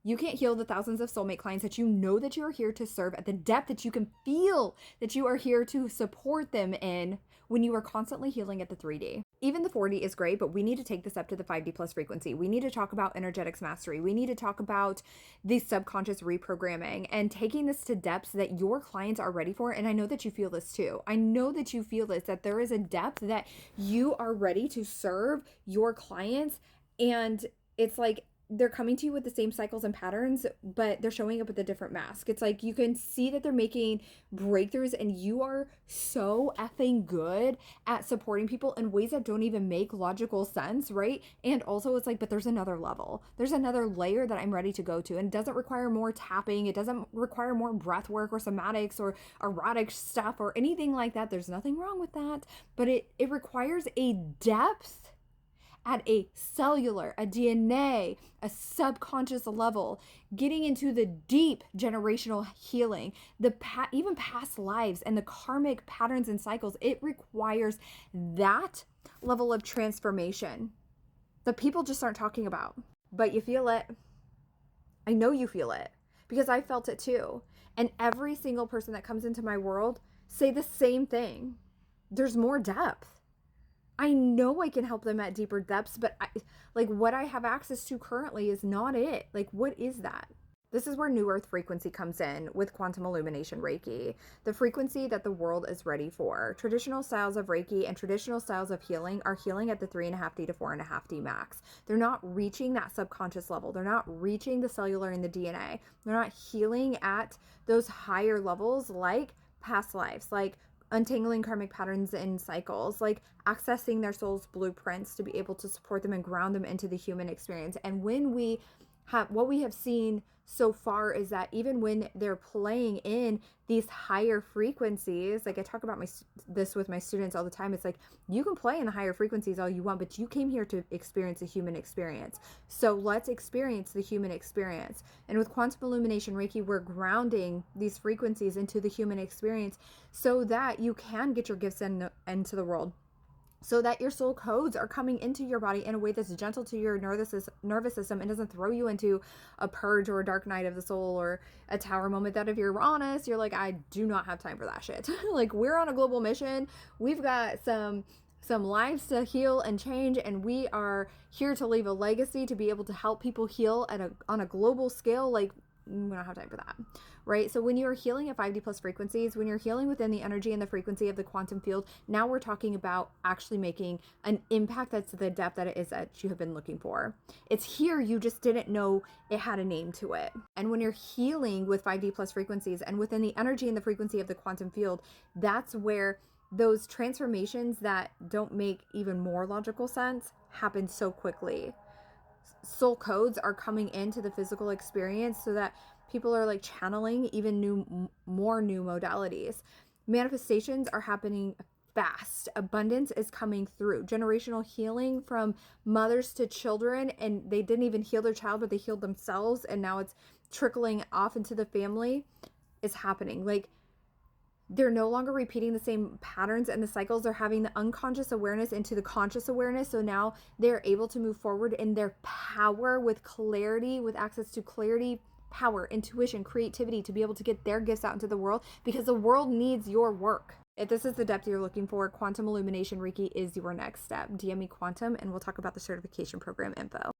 You can't heal the thousands of soulmate clients that you know that you're here to serve at the depth that you can feel that you are here to support them in when you are constantly healing at the 3D. Even the 4D is great, but we need to take this up to the 5D plus frequency. We need to talk about energetics mastery. We need to talk about the subconscious reprogramming and taking this to depths that your clients are ready for. And I know that you feel this too. I know that you feel this, that there is a depth that you are ready to serve your clients. And it's like, they're coming to you with the same cycles and patterns, but they're showing up with a different mask. It's like you can see that they're making breakthroughs, and you are so effing good at supporting people in ways that don't even make logical sense, right? And also it's like, but there's another level. There's another layer that I'm ready to go to, and it doesn't require more tapping. It doesn't require more breath work or somatics or erotic stuff or anything like that. There's nothing wrong with that, but it requires a depth at a cellular, a DNA, a subconscious level, getting into the deep generational healing, even past lives and the karmic patterns and cycles. It requires that level of transformation that people just aren't talking about. But you feel it. I know you feel it because I felt it too. And every single person that comes into my world say the same thing. There's more depth. I know I can help them at deeper depths, but what I have access to currently is not it. Like, what is that? This is where New Earth frequency comes in with Quantum Illumination Reiki, the frequency that the world is ready for. Traditional styles of Reiki and traditional styles of healing are healing at the 3.5D to 4.5D max. They're not reaching that subconscious level. They're not reaching the cellular and the DNA. They're not healing at those higher levels like past lives, like untangling karmic patterns and cycles, like accessing their soul's blueprints to be able to support them and ground them into the human experience. And when we have, what we have seen so far is that even when they're playing in these higher frequencies, like I talk about this with my students all the time, it's like, you can play in the higher frequencies all you want, but you came here to experience a human experience. So let's experience the human experience. And with Quantum Illumination Reiki, we're grounding these frequencies into the human experience so that you can get your gifts into the world, so that your soul codes are coming into your body in a way that's gentle to your nervous system and doesn't throw you into a purge or a dark night of the soul or a tower moment that, if you're honest, you're like, I do not have time for that shit. Like, we're on a global mission. We've got some lives to heal and change, and we are here to leave a legacy to be able to help people heal on a global scale. Like, we don't have time for that, right? So when you're healing at 5D plus frequencies, when you're healing within the energy and the frequency of the quantum field, now we're talking about actually making an impact that's the depth that it is that you have been looking for. It's here, you just didn't know it had a name to it. And when you're healing with 5D plus frequencies and within the energy and the frequency of the quantum field, that's where those transformations that don't make even more logical sense happen so quickly. Soul codes are coming into the physical experience so that people are like channeling even more new modalities. Manifestations are happening fast. Abundance is coming through. Generational healing from mothers to children, and they didn't even heal their child, but they healed themselves, and now it's trickling off into the family, is happening. Like, they're no longer repeating the same patterns and the cycles. They're having the unconscious awareness into the conscious awareness. So now they're able to move forward in their power with clarity, with access to clarity, power, intuition, creativity, to be able to get their gifts out into the world, because the world needs your work. If this is the depth you're looking for, Quantum Illumination Reiki is your next step. DM me Quantum and we'll talk about the certification program info.